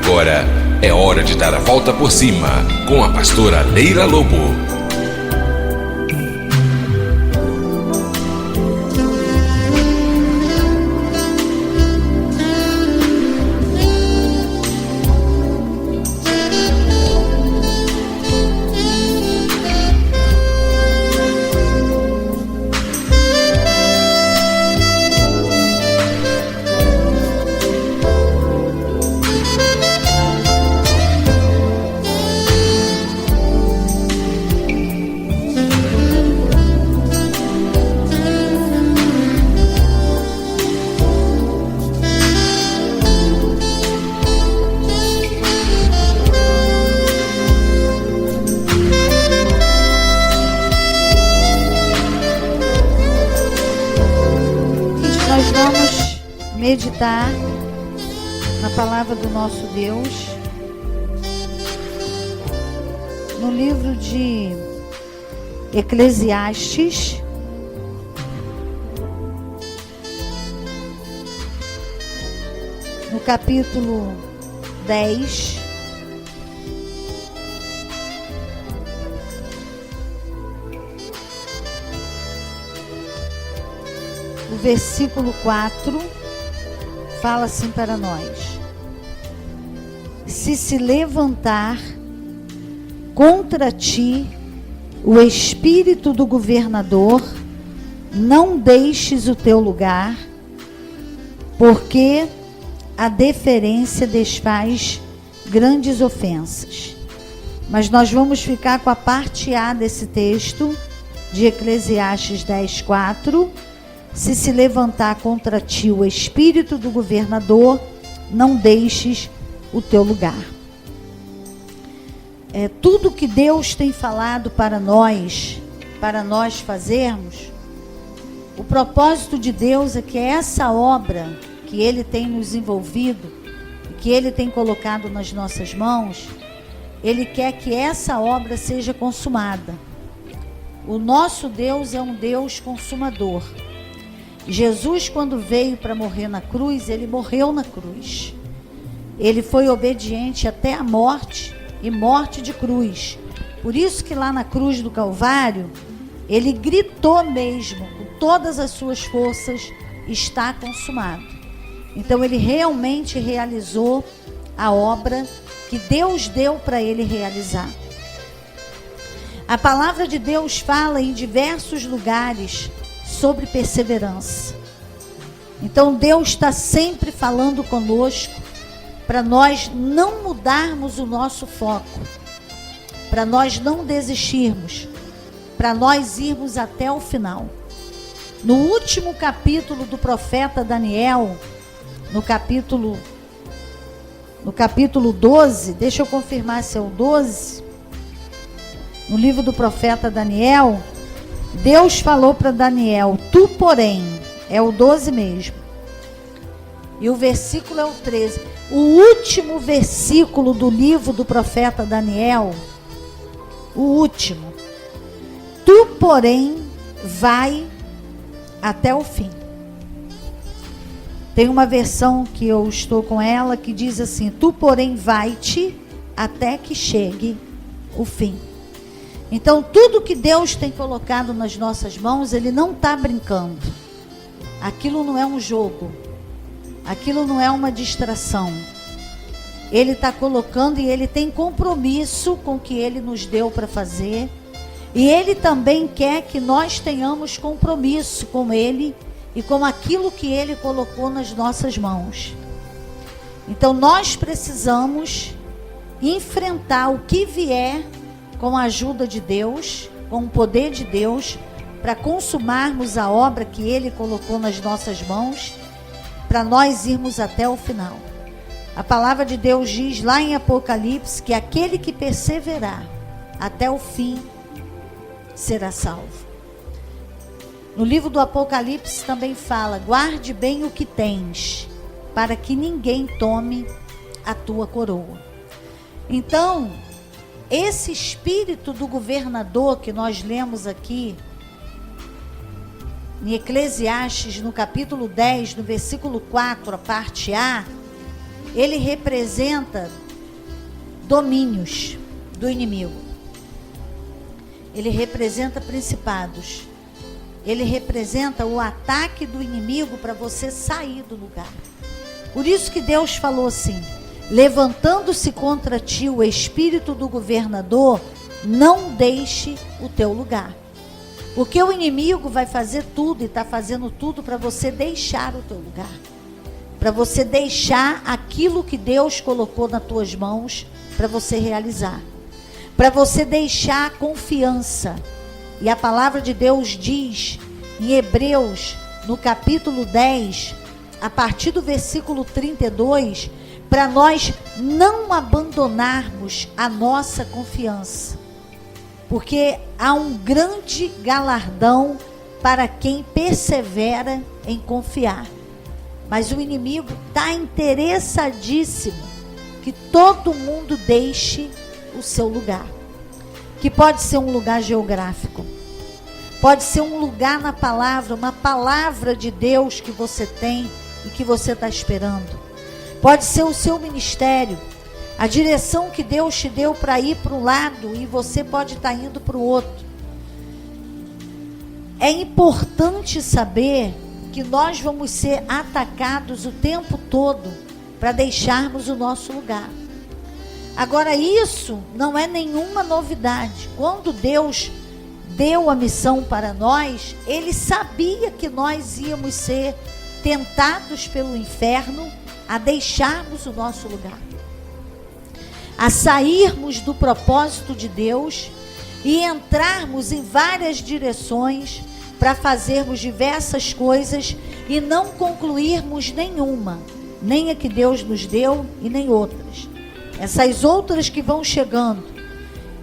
agora é hora de dar a volta por cima com a pastora Leila Lobo. Meditar na palavra do nosso Deus no livro de Eclesiastes, no capítulo 10, o versículo 4. Fala assim para nós: se levantar contra ti o espírito do governador, não deixes o teu lugar, porque a deferência desfaz grandes ofensas. Mas nós vamos ficar com a parte A desse texto de Eclesiastes 10:4. Se levantar contra ti o espírito do governador, não deixes o teu lugar. Tudo que Deus tem falado para nós fazermos, o propósito de Deus é que essa obra que Ele tem nos envolvido, que Ele tem colocado nas nossas mãos, Ele quer que essa obra seja consumada. O nosso Deus é um Deus consumador. Jesus, quando veio para morrer na cruz, ele morreu na cruz. Ele foi obediente até a morte, e morte de cruz. Por isso que lá na cruz do Calvário, ele gritou mesmo, com todas as suas forças: está consumado. Então ele realmente realizou a obra que Deus deu para ele realizar. A palavra de Deus fala em diversos lugares sobre perseverança. Então Deus está sempre falando conosco para nós não mudarmos o nosso foco, para nós não desistirmos, para nós irmos até o final. No último capítulo do profeta Daniel, no capítulo 12, deixa eu confirmar se é o 12, no livro do profeta Daniel, Deus falou para Daniel: tu, porém, é o 12 mesmo, e o versículo é o 13, o último versículo do livro do profeta Daniel, o último: tu, porém, vai até o fim. Tem uma versão que eu estou com ela que diz assim: tu, porém, vai-te até que chegue o fim. Então, tudo que Deus tem colocado nas nossas mãos, Ele não está brincando. Aquilo não é um jogo. Aquilo não é uma distração. Ele está colocando e Ele tem compromisso com o que Ele nos deu para fazer. E Ele também quer que nós tenhamos compromisso com Ele e com aquilo que Ele colocou nas nossas mãos. Então, nós precisamos enfrentar o que vier com a ajuda de Deus, com o poder de Deus, para consumarmos a obra que Ele colocou nas nossas mãos, para nós irmos até o final. A palavra de Deus diz lá em Apocalipse que aquele que perseverar até o fim será salvo. No livro do Apocalipse também fala: guarde bem o que tens, para que ninguém tome a tua coroa. Então, esse espírito do governador que nós lemos aqui em Eclesiastes, no capítulo 10, no versículo 4, a parte A, ele representa domínios do inimigo. Ele representa principados. Ele representa o ataque do inimigo para você sair do lugar. Por isso que Deus falou assim: levantando-se contra ti o espírito do governador, não deixe o teu lugar. Porque o inimigo vai fazer tudo e está fazendo tudo para você deixar o teu lugar. Para você deixar aquilo que Deus colocou nas tuas mãos para você realizar. Para você deixar a confiança. E a palavra de Deus diz em Hebreus, no capítulo 10, a partir do versículo 32, para nós não abandonarmos a nossa confiança. Porque há um grande galardão para quem persevera em confiar. Mas o inimigo está interessadíssimo que todo mundo deixe o seu lugar. Que pode ser um lugar geográfico. Pode ser um lugar na palavra, uma palavra de Deus que você tem e que você está esperando. Pode ser o seu ministério, a direção que Deus te deu para ir para um lado e você pode estar indo para o outro. É importante saber que nós vamos ser atacados o tempo todo para deixarmos o nosso lugar. Agora, isso não é nenhuma novidade. Quando Deus deu a missão para nós, Ele sabia que nós íamos ser tentados pelo inferno a deixarmos o nosso lugar, a sairmos do propósito de Deus e entrarmos em várias direções para fazermos diversas coisas e não concluirmos nenhuma, nem a que Deus nos deu e nem outras. Essas outras que vão chegando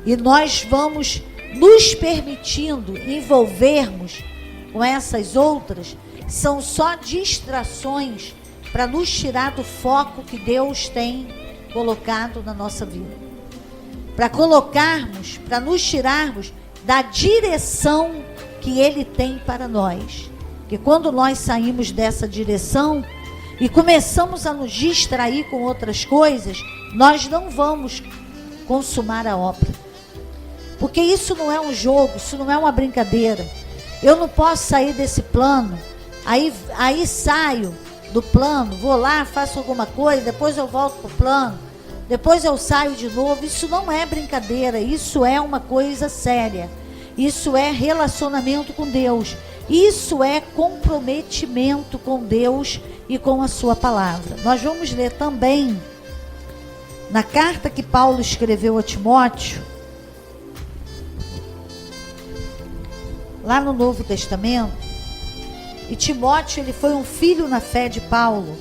e nós vamos nos permitindo envolvermos com essas outras, são só distrações para nos tirar do foco que Deus tem colocado na nossa vida. Para nos tirarmos da direção que Ele tem para nós. Porque quando nós saímos dessa direção e começamos a nos distrair com outras coisas, nós não vamos consumar a obra. Porque isso não é um jogo, isso não é uma brincadeira. Eu não posso sair desse plano, aí saio do plano, vou lá, faço alguma coisa, depois eu volto para o plano, depois eu saio de novo. Isso não é brincadeira, isso é uma coisa séria. Isso é relacionamento com Deus. Isso é comprometimento com Deus e com a sua palavra. Nós vamos ler também na carta que Paulo escreveu a Timóteo, lá no Novo Testamento. E Timóteo, ele foi um filho na fé de Paulo.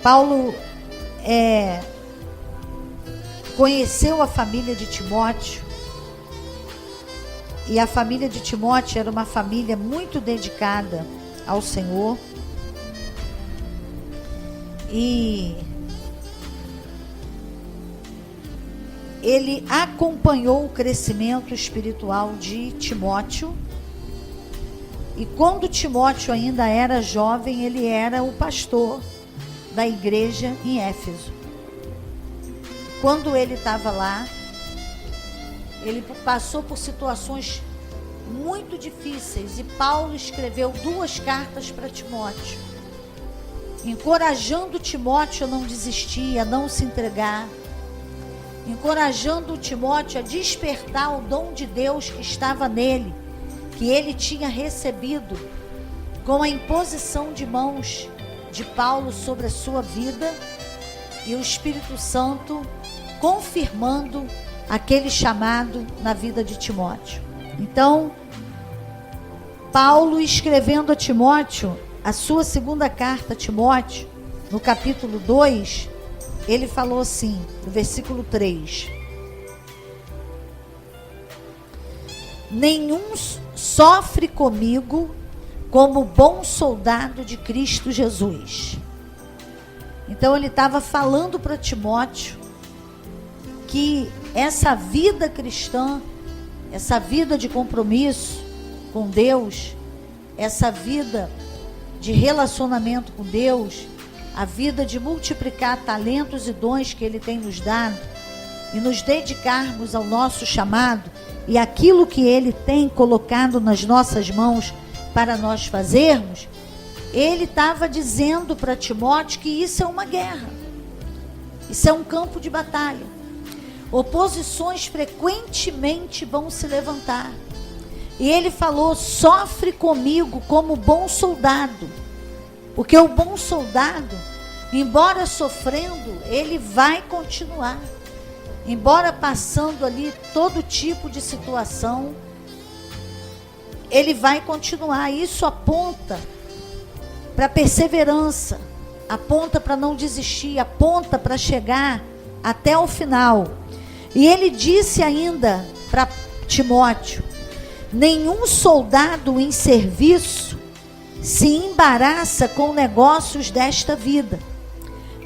Paulo conheceu a família de Timóteo. E a família de Timóteo era uma família muito dedicada ao Senhor. E ele acompanhou o crescimento espiritual de Timóteo. E quando Timóteo ainda era jovem, ele era o pastor da igreja em Éfeso. Quando ele estava lá, ele passou por situações muito difíceis. E Paulo escreveu 2 cartas para Timóteo, encorajando Timóteo a não desistir, a não se entregar, encorajando Timóteo a despertar o dom de Deus que estava nele, que ele tinha recebido com a imposição de mãos de Paulo sobre a sua vida, e o Espírito Santo confirmando aquele chamado na vida de Timóteo. Então, Paulo escrevendo a Timóteo, a sua 2ª carta a Timóteo, no capítulo 2, ele falou assim, no versículo 3: nenhum sofre comigo como bom soldado de Cristo Jesus. Então ele estava falando para Timóteo que essa vida cristã, essa vida de compromisso com Deus, essa vida de relacionamento com Deus, a vida de multiplicar talentos e dons que Ele tem nos dado e nos dedicarmos ao nosso chamado e aquilo que Ele tem colocado nas nossas mãos para nós fazermos, ele estava dizendo para Timóteo que isso é uma guerra, isso é um campo de batalha. Oposições frequentemente vão se levantar. E ele falou: sofre comigo como bom soldado. Porque o bom soldado, embora sofrendo, ele vai continuar. Embora passando ali todo tipo de situação, ele vai continuar. Isso aponta para perseverança, aponta para não desistir, aponta para chegar até o final. E ele disse ainda para Timóteo: nenhum soldado em serviço se embaraça com negócios desta vida,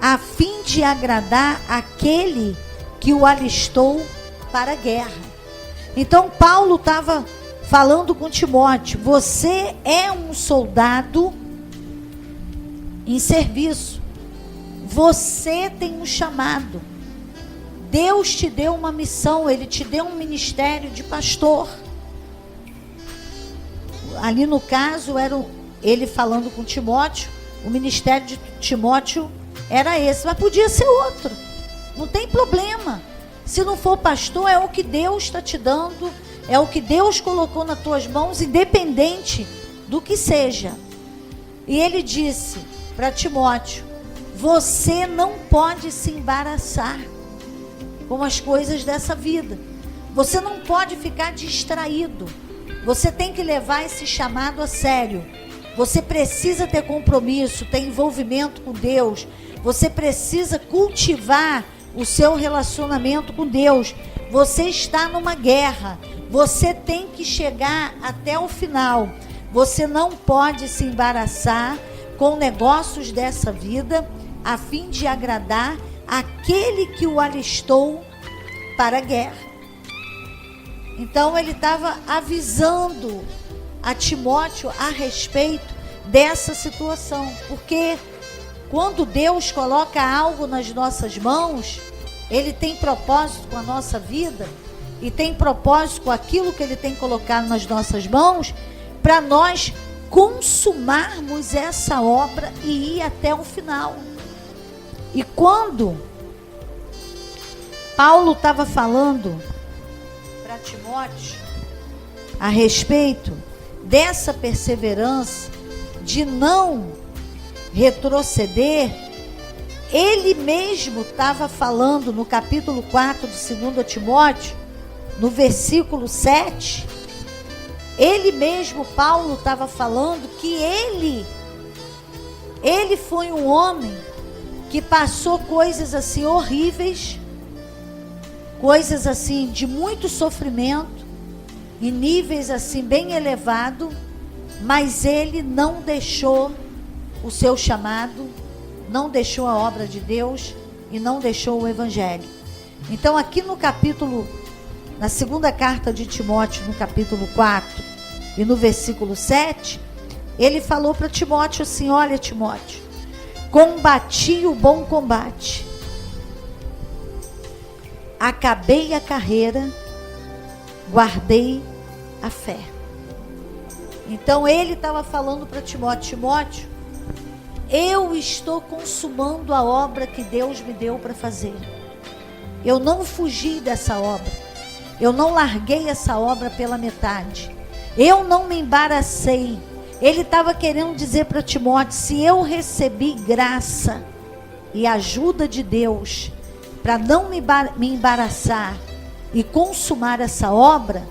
a fim de agradar aquele que o alistou para a guerra. Então Paulo estava falando com Timóteo: você é um soldado em serviço, você tem um chamado, Deus te deu uma missão, Ele te deu um ministério de pastor. Ali no caso, era ele falando com Timóteo, o ministério de Timóteo era esse, mas podia ser outro, não tem problema. Se não for pastor, é o que Deus está te dando, é o que Deus colocou nas tuas mãos, independente do que seja. E ele disse para Timóteo: você não pode se embaraçar com as coisas dessa vida, você não pode ficar distraído, você tem que levar esse chamado a sério, você precisa ter compromisso, ter envolvimento com Deus, você precisa cultivar o seu relacionamento com Deus, você está numa guerra, você tem que chegar até o final, você não pode se embaraçar com negócios dessa vida, a fim de agradar aquele que o alistou para a guerra. Então ele estava avisando a Timóteo a respeito dessa situação, porque quando Deus coloca algo nas nossas mãos, Ele tem propósito com a nossa vida e tem propósito com aquilo que Ele tem colocado nas nossas mãos, para nós consumarmos essa obra e ir até o final. E quando Paulo estava falando para Timóteo a respeito dessa perseverança, de não retroceder, ele mesmo estava falando no capítulo 4 de 2 Timóteo, no versículo 7, ele mesmo, Paulo, estava falando que ele foi um homem que passou coisas assim horríveis, coisas assim de muito sofrimento, em níveis assim bem elevados, mas ele não deixou o seu chamado, não deixou a obra de Deus e não deixou o evangelho. Então aqui no capítulo, na segunda carta de Timóteo, no capítulo 4 e no versículo 7, ele falou para Timóteo assim: olha, Timóteo, combati o bom combate, acabei a carreira, guardei a fé. Então ele estava falando para Timóteo: Timóteo, eu estou consumando a obra que Deus me deu para fazer. Eu não fugi dessa obra, eu não larguei essa obra pela metade, eu não me embaracei. Ele estava querendo dizer para Timóteo: se eu recebi graça e ajuda de Deus para não me embaraçar e consumar essa obra,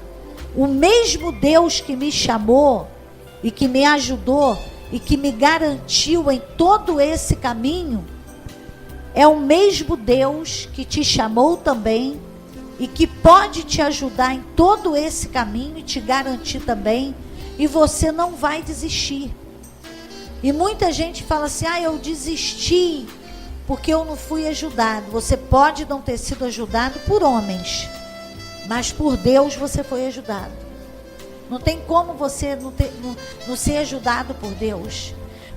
o mesmo Deus que me chamou e que me ajudou e que me garantiu em todo esse caminho, é o mesmo Deus que te chamou também e que pode te ajudar em todo esse caminho e te garantir também, e você não vai desistir. E muita gente fala assim: eu desisti porque eu não fui ajudado. Você pode não ter sido ajudado por homens, mas por Deus você foi ajudado. Não tem como você não ser ajudado por Deus.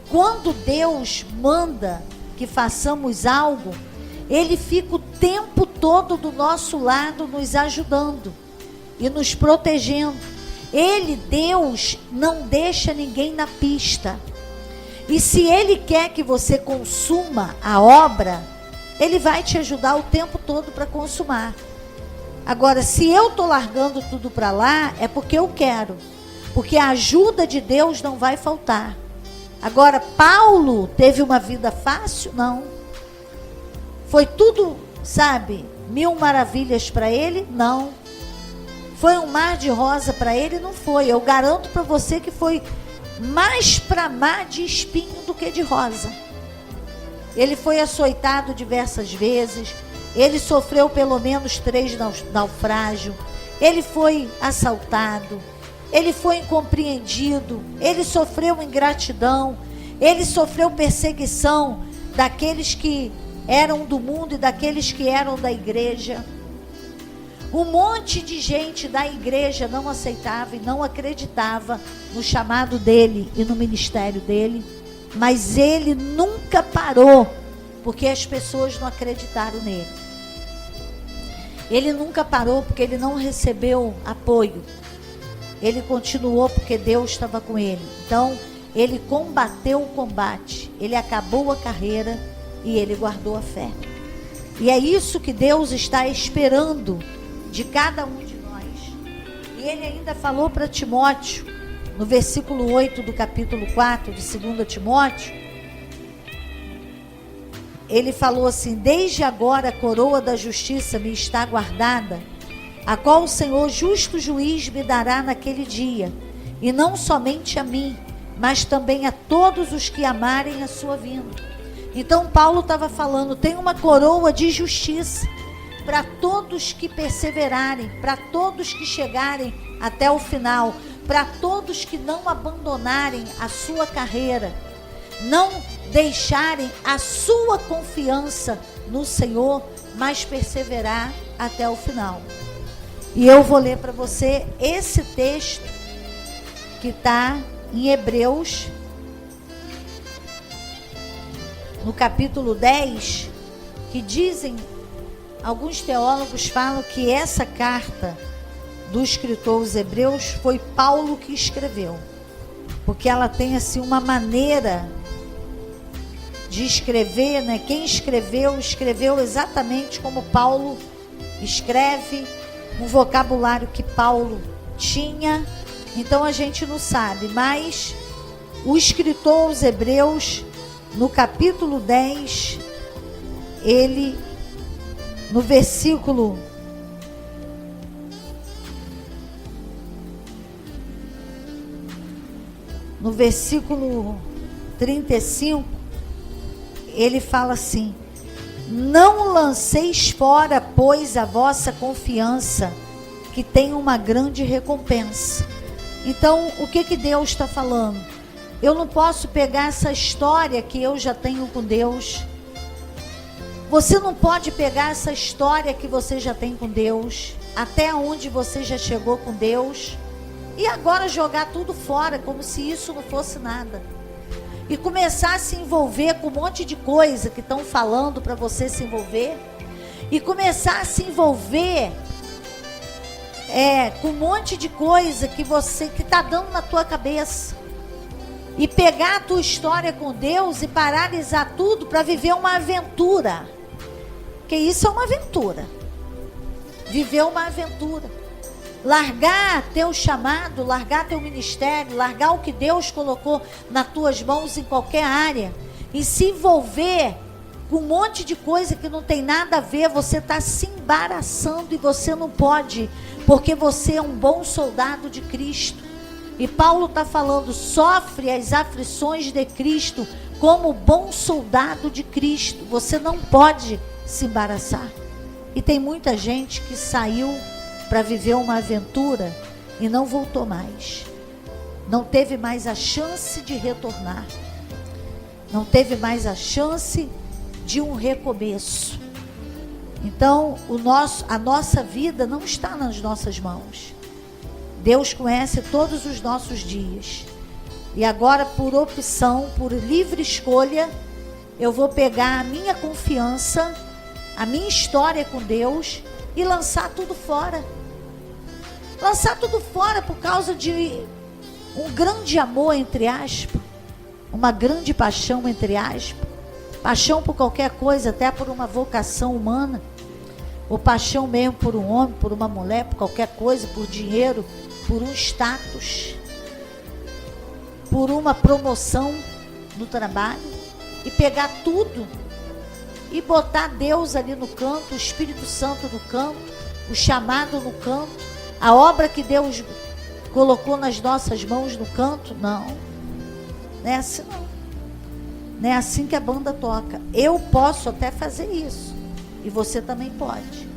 Quando Deus manda que façamos algo, Ele fica o tempo todo do nosso lado nos ajudando e nos protegendo. Ele, Deus, não deixa ninguém na pista. E se Ele quer que você consuma a obra, Ele vai te ajudar o tempo todo para consumar. Agora, se eu estou largando tudo para lá, é porque eu quero. Porque a ajuda de Deus não vai faltar. Agora, Paulo teve uma vida fácil? Não. Foi tudo, sabe, mil maravilhas para ele? Não. Foi um mar de rosa para ele? Não foi. Eu garanto para você que foi mais para mar de espinho do que de rosa. Ele foi açoitado diversas vezes. Ele sofreu pelo menos 3 naufrágios. Ele foi assaltado. Ele foi incompreendido. Ele sofreu ingratidão. Ele sofreu perseguição daqueles que eram do mundo e daqueles que eram da igreja. Um monte de gente da igreja não aceitava e não acreditava no chamado dele e no ministério dele. Mas ele nunca parou, porque as pessoas não acreditaram nele. Ele nunca parou porque ele não recebeu apoio. Ele continuou porque Deus estava com ele. Então, ele combateu o combate. Ele acabou a carreira e ele guardou a fé. E é isso que Deus está esperando de cada um de nós. E ele ainda falou para Timóteo, no versículo 8 do capítulo 4 de 2 Timóteo, ele falou assim: desde agora a coroa da justiça me está guardada, a qual o Senhor justo juiz me dará naquele dia, e não somente a mim, mas também a todos os que amarem a sua vinda. Então Paulo estava falando, tem uma coroa de justiça para todos que perseverarem, para todos que chegarem até o final, para todos que não abandonarem a sua carreira, não deixarem a sua confiança no Senhor, mas perseverar até o final. E eu vou ler para você esse texto que está em Hebreus, no capítulo 10, que dizem, alguns teólogos falam que essa carta do escritor aos Hebreus foi Paulo que escreveu, porque ela tem assim uma maneira de escrever, né? Quem escreveu exatamente como Paulo escreve, um vocabulário que Paulo tinha. Então a gente não sabe, mas o escritor aos Hebreus, no capítulo 10, ele, no versículo 35, ele fala assim: não lanceis fora, pois, a vossa confiança, que tem uma grande recompensa. Então, o que Deus está falando? Eu não posso pegar essa história que eu já tenho com Deus. Você não pode pegar essa história que você já tem com Deus, até onde você já chegou com Deus, e agora jogar tudo fora, como se isso não fosse nada. E começar a se envolver com um monte de coisa que estão falando para você se envolver. E começar a se envolver com um monte de coisa que está dando na tua cabeça. E pegar a tua história com Deus e paralisar tudo para viver uma aventura. Porque isso é uma aventura. Viver uma aventura. Largar teu chamado, largar teu ministério, largar o que Deus colocou nas tuas mãos em qualquer área e se envolver com um monte de coisa que não tem nada a ver. Você está se embaraçando e você não pode, porque você é um bom soldado de Cristo. E Paulo está falando, sofre as aflições de Cristo como bom soldado de Cristo. Você não pode se embaraçar. E tem muita gente que saiu para viver uma aventura e não voltou mais. Não teve mais a chance de retornar. Não teve mais a chance de um recomeço. Então, a nossa vida não está nas nossas mãos. Deus conhece todos os nossos dias. E agora, por opção, por livre escolha, eu vou pegar a minha confiança, a minha história com Deus e lançar tudo fora. Lançar tudo fora por causa de um grande amor, entre aspas, uma grande paixão, entre aspas, paixão por qualquer coisa, até por uma vocação humana, ou paixão mesmo por um homem, por uma mulher, por qualquer coisa, por dinheiro, por um status, por uma promoção no trabalho, e pegar tudo e botar Deus ali no canto, o Espírito Santo no canto, o chamado no canto, a obra que Deus colocou nas nossas mãos no canto. Não é assim não. Não é assim que a banda toca. Eu posso até fazer isso, e você também pode,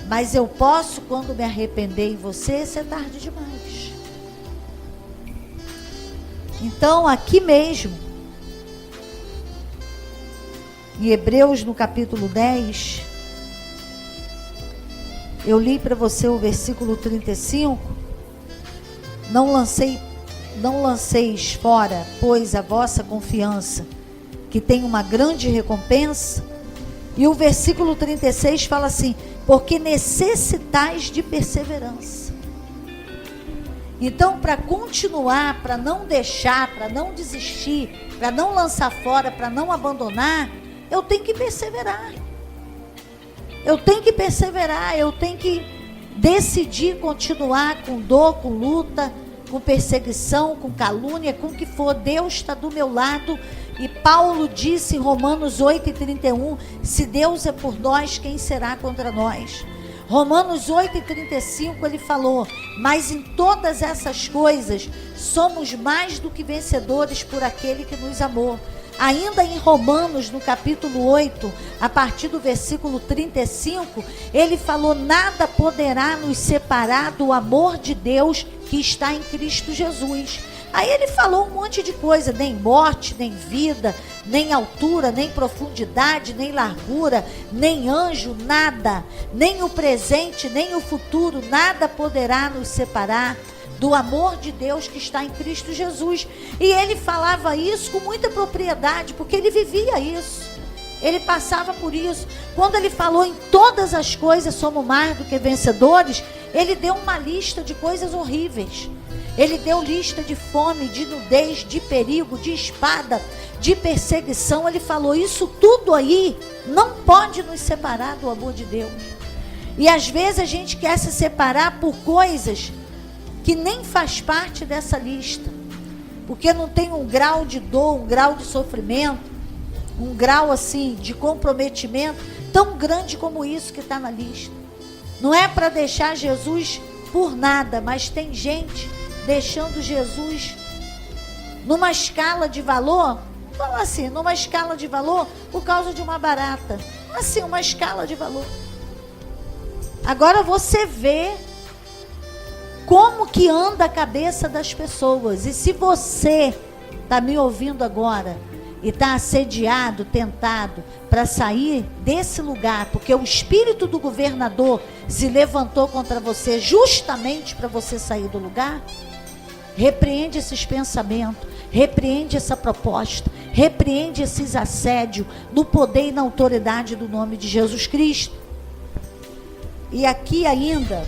mas eu posso, quando me arrepender em você, ser tarde demais. Então aqui mesmo, em Hebreus, no capítulo 10, eu li para você o versículo 35. Não lanceis fora, pois, a vossa confiança, que tem uma grande recompensa. E o versículo 36 fala assim: porque necessitais de perseverança. Então, para continuar, para não deixar, para não desistir, para não lançar fora, para não abandonar, eu tenho que perseverar. Eu tenho que perseverar, eu tenho que decidir continuar com dor, com luta, com perseguição, com calúnia, com o que for. Deus está do meu lado. E Paulo disse em Romanos 8:31, se Deus é por nós, quem será contra nós? Romanos 8:35 ele falou, mas em todas essas coisas somos mais do que vencedores por aquele que nos amou. Ainda em Romanos, no capítulo 8, a partir do versículo 35, ele falou, nada poderá nos separar do amor de Deus que está em Cristo Jesus. Aí ele falou um monte de coisa, nem morte, nem vida, nem altura, nem profundidade, nem largura, nem anjo, nada, nem o presente, nem o futuro, nada poderá nos separar do amor de Deus que está em Cristo Jesus. E ele falava isso com muita propriedade, porque ele vivia isso, ele passava por isso. Quando ele falou em todas as coisas somos mais do que vencedores, ele deu uma lista de coisas horríveis. Ele deu lista de fome, de nudez, de perigo, de espada, de perseguição. Ele falou, isso tudo aí não pode nos separar do amor de Deus. E às vezes a gente quer se separar por coisas que nem faz parte dessa lista, porque não tem um grau de dor, um grau de sofrimento, um grau assim de comprometimento tão grande como isso que está na lista. Não é para deixar Jesus por nada, mas tem gente deixando Jesus numa escala de valor, fala assim, numa escala de valor por causa de uma barata, assim, uma escala de valor. Agora você vê como que anda a cabeça das pessoas. E se você está me ouvindo agora e está assediado, tentado para sair desse lugar, porque o espírito do governador se levantou contra você justamente para você sair do lugar, repreende esses pensamentos, repreende essa proposta, repreende esses assédios no poder e na autoridade do nome de Jesus Cristo. E aqui ainda,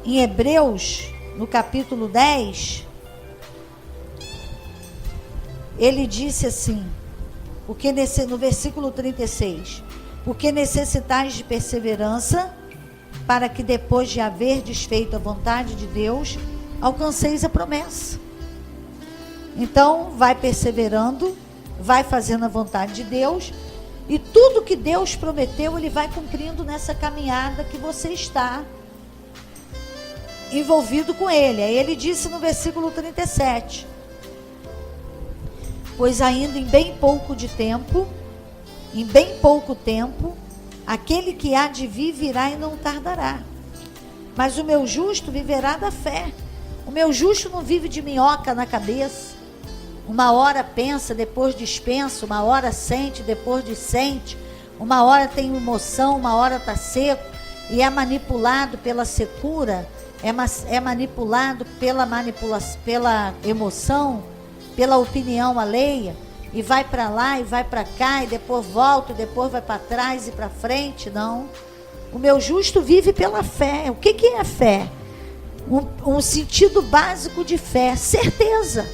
em Hebreus, no capítulo 10, ele disse assim, porque no versículo 36, porque necessitais de perseverança, para que depois de haver desfeito a vontade de Deus, alcanceis a promessa. Então, vai perseverando, vai fazendo a vontade de Deus, e tudo que Deus prometeu, ele vai cumprindo nessa caminhada que você está envolvido com ele. Aí ele disse no versículo 37, pois ainda em bem pouco tempo, aquele que há de vir virá e não tardará. Mas o meu justo viverá da fé. O meu justo não vive de minhoca na cabeça. Uma hora pensa, depois dispensa. Uma hora sente, depois dissente. Uma hora tem emoção, uma hora está seco. E é manipulado pela secura, é manipulado pela emoção. pela opinião alheia, e vai para lá e vai para cá, e depois volta, e depois vai para trás e para frente. Não. O meu justo vive pela fé. O que é a fé? Um sentido básico de fé, certeza.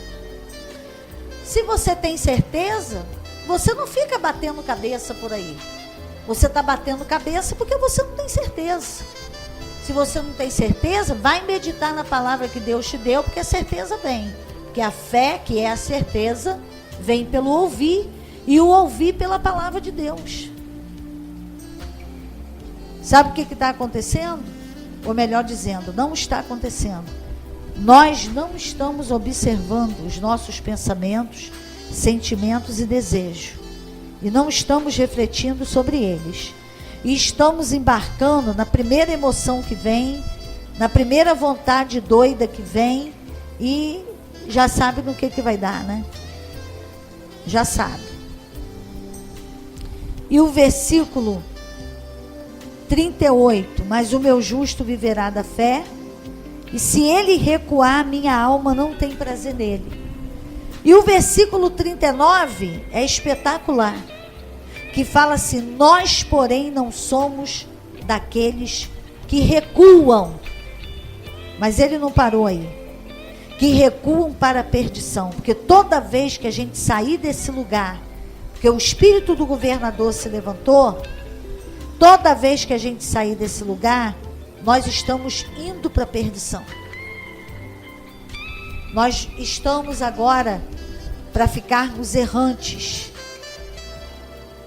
Se você tem certeza, você não fica batendo cabeça por aí. Você está batendo cabeça porque você não tem certeza. Se você não tem certeza, vai meditar na palavra que Deus te deu, porque a certeza vem. Porque a fé, que é a certeza, vem pelo ouvir, e o ouvir pela palavra de Deus. Sabe o que está acontecendo? Ou melhor dizendo, não está acontecendo. Nós não estamos observando os nossos pensamentos, sentimentos e desejos. E não estamos refletindo sobre eles. E estamos embarcando na primeira emoção que vem, na primeira vontade doida que vem, e já sabe no que vai dar, né? Já sabe. E o versículo 38, mas o meu justo viverá da fé, e se ele recuar, minha alma não tem prazer nele. E o versículo 39 é espetacular, que fala assim: nós, porém, não somos daqueles que recuam. Mas ele não parou aí. Que recuam para a perdição. Porque toda vez que a gente sair desse lugar, porque o espírito do governador se levantou, toda vez que a gente sair desse lugar, nós estamos indo para a perdição. Nós estamos agora para ficarmos errantes,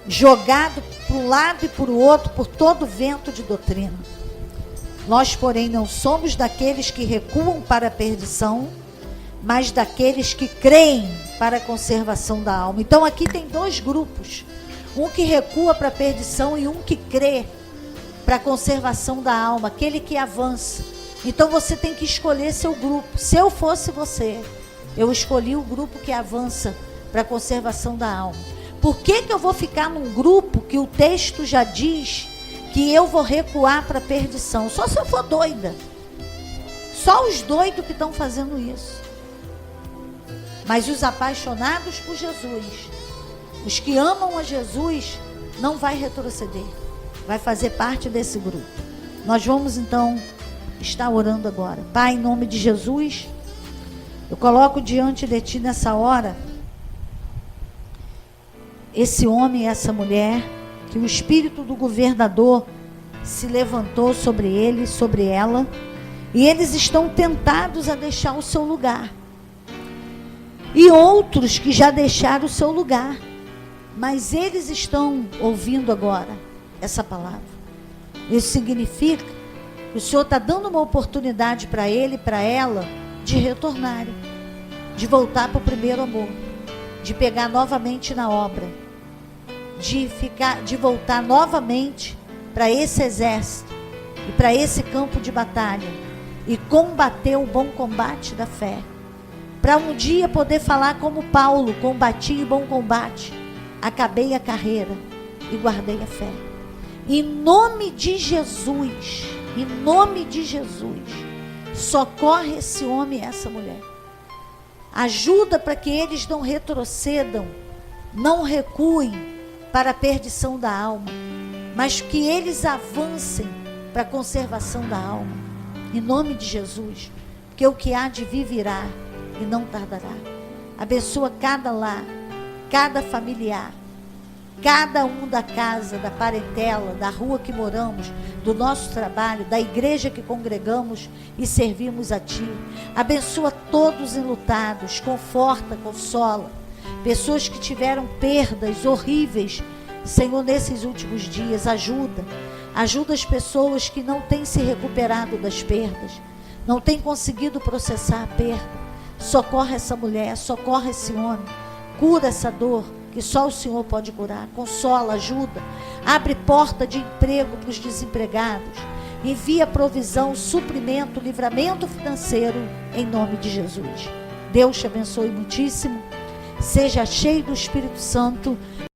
jogado para um lado e para o outro por todo vento de doutrina. Nós, porém, não somos daqueles que recuam para a perdição, mas daqueles que creem para a conservação da alma. Então aqui tem dois grupos, um que recua para a perdição e um que crê para a conservação da alma, aquele que avança. Então você tem que escolher seu grupo. Se eu fosse você, eu escolhi o grupo que avança para a conservação da alma. Por que eu vou ficar num grupo que o texto já diz que eu vou recuar para a perdição? Só se eu for doida. Só os doidos que estão fazendo isso. Mas os apaixonados por Jesus, os que amam a Jesus, não vai retroceder. Vai fazer parte desse grupo. Nós vamos então estar orando agora. Pai, em nome de Jesus, eu coloco diante de Ti nessa hora esse homem e essa mulher, que o espírito do governador se levantou sobre ele, sobre ela, e eles estão tentados a deixar o seu lugar. E outros que já deixaram o seu lugar, mas eles estão ouvindo agora essa palavra. Isso significa que o Senhor está dando uma oportunidade para ele e para ela de retornarem, de voltar para o primeiro amor, de pegar novamente na obra, de voltar novamente para esse exército e para esse campo de batalha e combater o bom combate da fé, para um dia poder falar como Paulo: combati o bom combate, acabei a carreira e guardei a fé. Em nome de Jesus, socorre esse homem e essa mulher. Ajuda para que eles não retrocedam, não recuem para a perdição da alma, mas que eles avancem para a conservação da alma. Em nome de Jesus, porque o que há de vir virá e não tardará. Abençoa cada lar, cada familiar, cada um da casa, da parentela, da rua que moramos, do nosso trabalho, da igreja que congregamos e servimos a Ti. Abençoa todos enlutados, conforta, consola. Pessoas que tiveram perdas horríveis, Senhor, nesses últimos dias, ajuda as pessoas que não têm se recuperado das perdas, não têm conseguido processar a perda. Socorre essa mulher, socorre esse homem, cura essa dor que só o Senhor pode curar. Consola, ajuda, abre porta de emprego para os desempregados, envia provisão, suprimento, livramento financeiro, em nome de Jesus. Deus te abençoe muitíssimo, seja cheio do Espírito Santo.